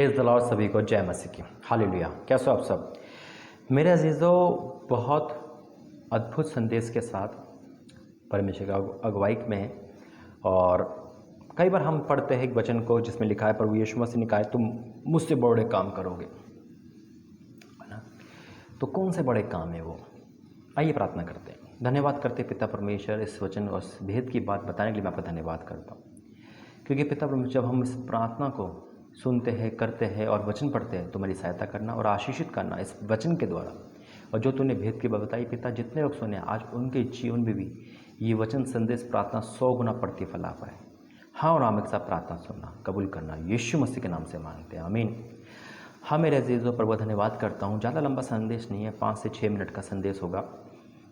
Praise the Lord. सभी को जय मसीह की। हालेलुया। कैसे हो आप सब? मेरे अजीज़ों, बहुत अद्भुत संदेश के साथ परमेश्वर की अगुवाई में है। और कई बार हम पढ़ते हैं एक वचन को जिसमें लिखा है, प्रभु यीशु मसीह ने कहा है, तुम मुझसे बड़े काम करोगे, है ना? तो कौन से बड़े काम है वो? आइए प्रार्थना करते हैं। धन्यवाद करते पिता परमेश्वर, इस वचन और इस भेद की बात बताने के लिए मैं आपका धन्यवाद करता हूँ, क्योंकि पिता परमेश्वर जब हम इस प्रार्थना को सुनते हैं, करते हैं और वचन पढ़ते हैं, तो मेरी सहायता करना और आशीषित करना इस वचन के द्वारा। और जो तूने भेद की बात बताई पिता, जितने लोग सुने आज उनके जीवन में भी ये वचन संदेश प्रार्थना 100 गुना प्रतिफल आ पाए। हाँ, और आम के साथ प्रार्थना सुनना कबूल करना यीशु मसीह के नाम से मांगते हैं, आमीन। हाँ मेरे अजीज़ों, प्रभु धन्यवाद करता हूँ। ज़्यादा लंबा संदेश नहीं है, 5 से 6 मिनट का संदेश होगा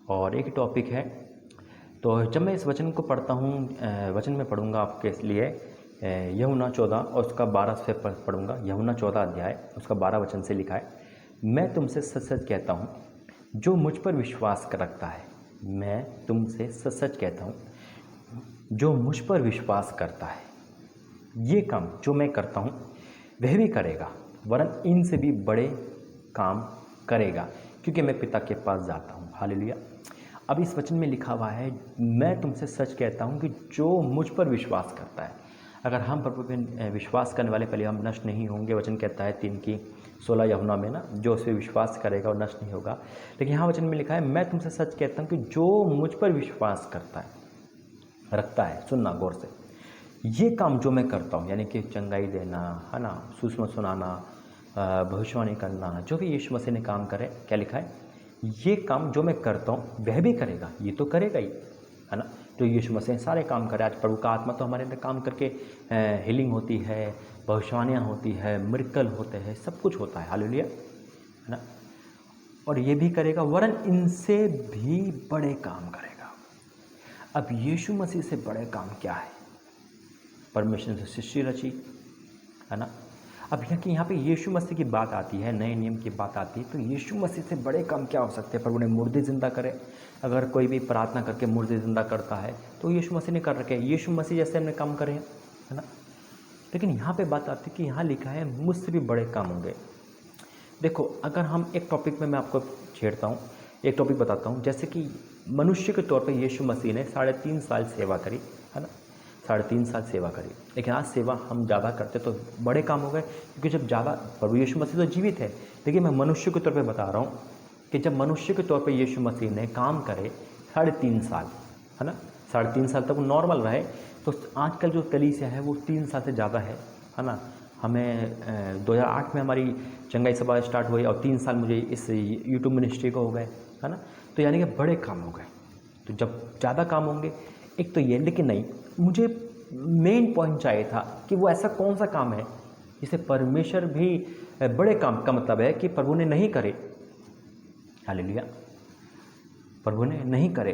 और एक टॉपिक है। तो जब मैं इस वचन को पढ़ता हूँ, वचन में पढ़ूँगा आपके लिए यूहन्ना 14 और उसका 12 से पढ़ूँगा। यूहन्ना 14 अध्याय उसका 12 वचन से लिखा है, मैं तुमसे सच सच कहता हूँ, जो मुझ पर विश्वास रखता है, मैं तुमसे सच सच कहता हूँ, जो मुझ पर विश्वास करता है, ये काम जो मैं करता हूँ वह भी करेगा, वरन इनसे भी बड़े काम करेगा, क्योंकि मैं पिता के पास जाता हूँ। हालेलुया। अब इस वचन में लिखा हुआ है, मैं तुमसे सच कहता हूँ कि जो मुझ पर विश्वास करता है। अगर हम प्रभु पे विश्वास करने वाले, पहले हम नष्ट नहीं होंगे। वचन कहता है 3:16 यूहन्ना में ना, जो उस पर विश्वास करेगा और नष्ट नहीं होगा। लेकिन यहाँ वचन में लिखा है, मैं तुमसे सच कहता हूँ कि जो मुझ पर विश्वास करता है, रखता है, सुनना गौर से, ये काम जो मैं करता हूँ, यानी कि चंगाई देना, है ना, सुसमाचार सुनाना, भविष्यवाणी करना, जो भी यीशु मसीह ने काम करे, क्या लिखा है, ये काम जो मैं करता हूँ वह भी करेगा। ये तो करेगा ही, है ना। तो यीशु मसीह सारे काम करे। आज प्रभु का आत्मा तो हमारे अंदर काम करके हीलिंग होती है, भविष्यवाणियाँ होती है, मिरेकल होते हैं, सब कुछ होता है। हालेलुया, है ना। और ये भी करेगा, वरन इनसे भी बड़े काम करेगा। अब यीशु मसीह से बड़े काम क्या है? परमेश्वर से सृष्टि रची, है ना। अब यहाँ पे यीशु मसीह की बात आती है, नए नियम की बात आती है, तो यीशु मसीह से बड़े काम क्या हो सकते हैं? प्रभु ने मुर्दे जिंदा करे। अगर कोई भी प्रार्थना करके मुर्दे जिंदा करता है तो यीशु मसीह ने कर रखे हैं। यीशु मसीह जैसे हमने काम करे हैं, है ना। लेकिन यहाँ पे बात आती है कि यहाँ लिखा है, मुझसे भी बड़े काम होंगे। देखो, अगर हम एक टॉपिक में मैं आपको छेड़ता हूँ, एक टॉपिक बताता हूँ, जैसे कि मनुष्य के तौर पर यीशु मसीह ने 3.5 साल सेवा करी, है ना। 3.5 साल सेवा करी। लेकिन आज सेवा हम ज़्यादा करते तो बड़े काम हो गए, क्योंकि जब ज़्यादा, प्रभु यीशु मसीह तो जीवित है, लेकिन मैं मनुष्य के तौर पे बता रहा हूँ कि जब मनुष्य के तौर पे यीशु मसीह ने काम करे 3.5 साल, है ना, 3.5 साल तक वो नॉर्मल रहे। तो आजकल जो कलीसिया है वो 3 साल से ज़्यादा है ना। हमें 2008 में हमारी चंगाई सभा स्टार्ट हुई और 3 साल मुझे इस यूट्यूब मिनिस्ट्री को हो गए, है ना। तो यानी कि बड़े काम हो गए। तो जब ज़्यादा काम होंगे, एक तो ये, लेकिन नहीं, मुझे मेन पॉइंट चाहिए था कि वो ऐसा कौन सा काम है जिसे परमेश्वर भी बड़े काम का मतलब है कि प्रभु ने नहीं करे। हालेलुया, प्रभु ने नहीं करे।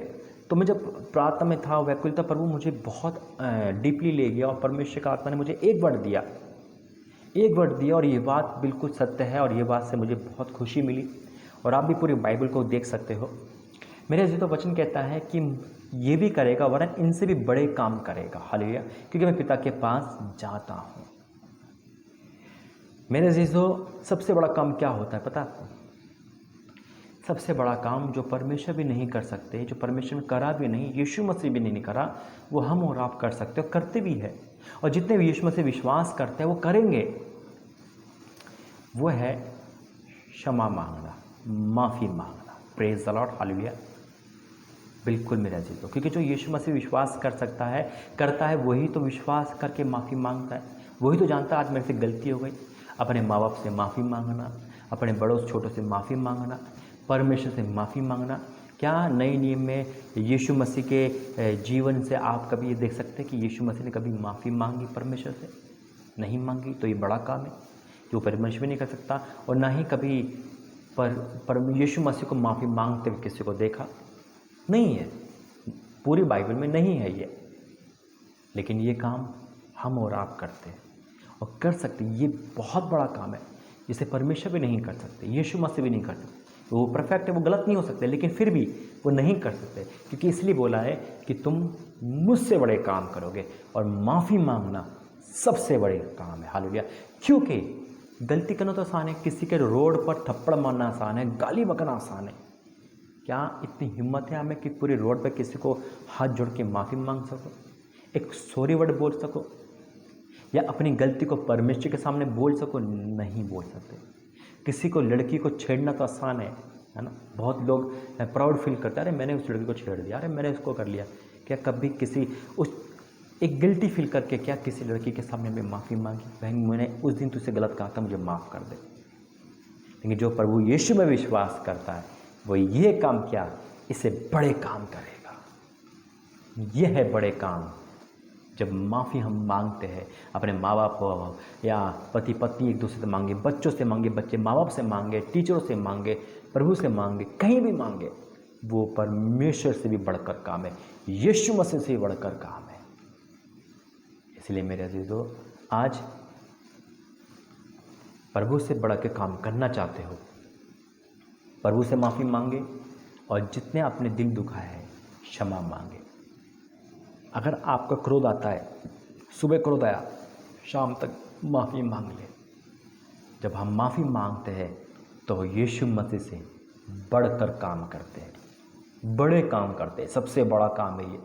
तो मैं जब प्रार्थना में था, व्याकुलता, प्रभु मुझे बहुत डीपली ले गया और परमेश्वर का आत्मा ने मुझे एक वर्ड दिया, और ये बात बिल्कुल सत्य है और ये बात से मुझे बहुत खुशी मिली। और आप भी पूरी बाइबल को देख सकते हो। मेरे जी तो वचन कहता है कि ये भी करेगा, वरन इनसे भी बड़े काम करेगा। हालेलुया, क्योंकि मैं पिता के पास जाता हूँ। मेरे अजीजों, सबसे बड़ा काम क्या होता है पता है आपको? सबसे बड़ा काम जो परमेश्वर भी नहीं कर सकते, जो परमेश्वर ने करा भी नहीं, यीशु मसीह भी नहीं करा, वो हम और आप कर सकते हो, करते भी है। और जितने भी यीशु मसीह विश्वास करते हैं वो करेंगे। वो है क्षमा मांगना, माफ़ी मांगना। Praise the Lord. हालेलुया। बिल्कुल मेरा अजीजों, क्योंकि जो यीशु मसीह विश्वास कर सकता है, करता है, वही तो विश्वास करके माफ़ी मांगता है। वही तो जानता है आज मेरे से गलती हो गई। अपने माँ बाप से माफ़ी मांगना, अपने बड़ों छोटों से माफ़ी मांगना, परमेश्वर से माफ़ी मांगना। क्या नए नियम में यीशु मसीह के जीवन से आप कभी ये देख सकते हैं कि यीशु मसीह ने कभी माफ़ी मांगी परमेश्वर से? नहीं मांगी। तो ये बड़ा काम है जो परमेश्वर भी नहीं कर सकता। और ना ही कभी पर यीशु मसीह को माफ़ी मांगते हुए किसी को देखा नहीं है, पूरी बाइबल में नहीं है ये। लेकिन ये काम हम और आप करते हैं और कर सकते हैं। ये बहुत बड़ा काम है जिसे परमेश्वर भी नहीं कर सकते, यीशु मसीह भी नहीं कर सकते। तो वो परफेक्ट है, वो गलत नहीं हो सकते, लेकिन फिर भी वो नहीं कर सकते, क्योंकि इसलिए बोला है कि तुम मुझसे बड़े काम करोगे। और माफ़ी मांगना सबसे बड़े काम है। हालेलुया। क्योंकि गलती करना तो आसान है, किसी के रोड पर थप्पड़ मारना आसान है, गाली बकना आसान है। क्या इतनी हिम्मत है हमें कि पूरी रोड पर किसी को हाथ जोड़ के माफ़ी मांग सको, एक सॉरी वर्ड बोल सको, या अपनी गलती को परमेश्वर के सामने बोल सको? नहीं बोल सकते। किसी को लड़की को छेड़ना तो आसान है ना। बहुत लोग प्राउड फील करते हैं, अरे मैंने उस लड़की को छेड़ दिया, अरे मैंने उसको कर लिया। क्या कभी किसी उस एक गिल्टी फील करके क्या किसी लड़की के सामने मैं माफ़ी मांगी, बहन मैंने उस दिन तुझसे गलत कहा था, मुझे माफ़ कर दे? लेकिन जो प्रभु यीशु में विश्वास करता है वो ये काम क्या, इससे बड़े काम करेगा। यह है बड़े काम। जब माफ़ी हम मांगते हैं अपने माँ बाप या पति पत्नी एक दूसरे से मांगे, बच्चों से मांगे, बच्चे माँ बाप से मांगे, टीचरों से मांगे, प्रभु से मांगे, कहीं भी मांगे, वो परमेश्वर से भी बढ़कर काम है, यीशु मसीह से भी बढ़कर काम है। इसलिए मेरे अजीजों, आज प्रभु से बढ़ के काम करना चाहते हो, प्रभु से माफ़ी मांगे और जितने आपने दिल दुखाया है क्षमा मांगे। अगर आपका क्रोध आता है, सुबह क्रोध आया, शाम तक माफ़ी मांग ले। जब हम माफ़ी मांगते हैं तो यीशु मसीह से बढ़कर काम करते हैं, बड़े काम करते हैं। सबसे बड़ा काम है ये,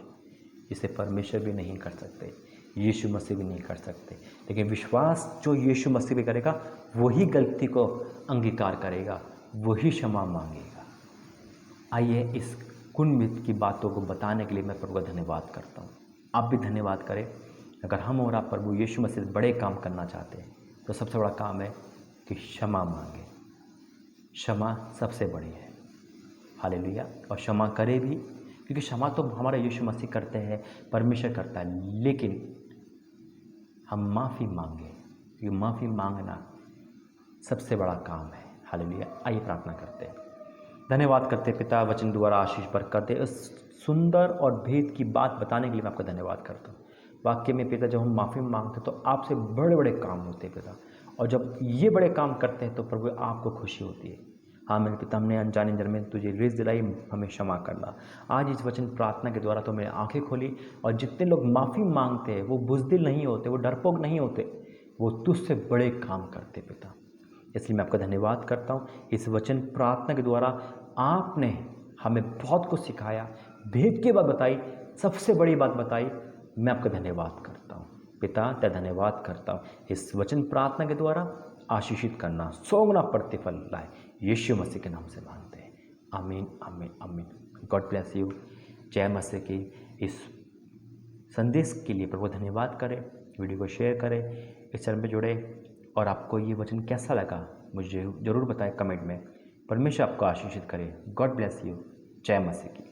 इसे परमेश्वर भी नहीं कर सकते, यीशु मसीह भी नहीं कर सकते। लेकिन विश्वास जो यीशु मसीह भी करेगा वही गलती को अंगीकार करेगा, वही क्षमा मांगेगा। आइए इस कुंभ की बातों को बताने के लिए मैं प्रभु का धन्यवाद करता हूँ। आप भी धन्यवाद करें। अगर हम और आप प्रभु यीशु मसीह से बड़े काम करना चाहते हैं तो सबसे बड़ा काम है कि क्षमा मांगे। क्षमा सबसे बड़ी है, हालेलुया। और क्षमा करें भी, क्योंकि क्षमा तो हमारा यीशु मसीह करते हैं, परमेश्वर करता है, लेकिन हम माफ़ी मांगे, क्योंकि माफ़ी मांगना सबसे बड़ा काम है, हालेलुया। आइए प्रार्थना करते हैं। धन्यवाद करते पिता, वचन द्वारा आशीष बरकत दे। इस सुंदर और भेद की बात बताने के लिए मैं आपका धन्यवाद करता हूँ। वाक्य में पिता, जब हम माफ़ी मांगते तो आपसे बड़े बड़े काम होते हैं पिता, और जब ये बड़े काम करते हैं तो प्रभु आपको खुशी होती है। हाँ मेरे पिता, हमने अनजाने जन्मे तुझे रिज़ दिलाई, हमें क्षमा करना। आज इस वचन प्रार्थना के द्वारा तो मेरी आंखें खोली, और जितने लोग माफ़ी मांगते हैं वो बुज़दिल नहीं होते, वो डरपोक नहीं होते, वो तुझसे बड़े काम करते पिता। इसलिए मैं आपका धन्यवाद करता हूँ। इस वचन प्रार्थना के द्वारा आपने हमें बहुत कुछ सिखाया, भेद की बात बताई, सबसे बड़ी बात बताई। मैं आपका धन्यवाद करता हूँ पिता, तेरा धन्यवाद करता हूँ। इस वचन प्रार्थना के द्वारा आशीषित करना, 100 गुना प्रतिफल लाए, यीशु मसीह के नाम से मांगते हैं। आमीन, आमीन, आमीन। God bless you. जय मसीह की। इस संदेश के लिए प्रभु धन्यवाद करें। वीडियो को शेयर करें, इस चैनल पर जुड़े। और आपको ये वचन कैसा लगा मुझे ज़रूर बताएं कमेंट में। परमेश्वर आपको आशीषित करे। God bless you. जय मसीह की।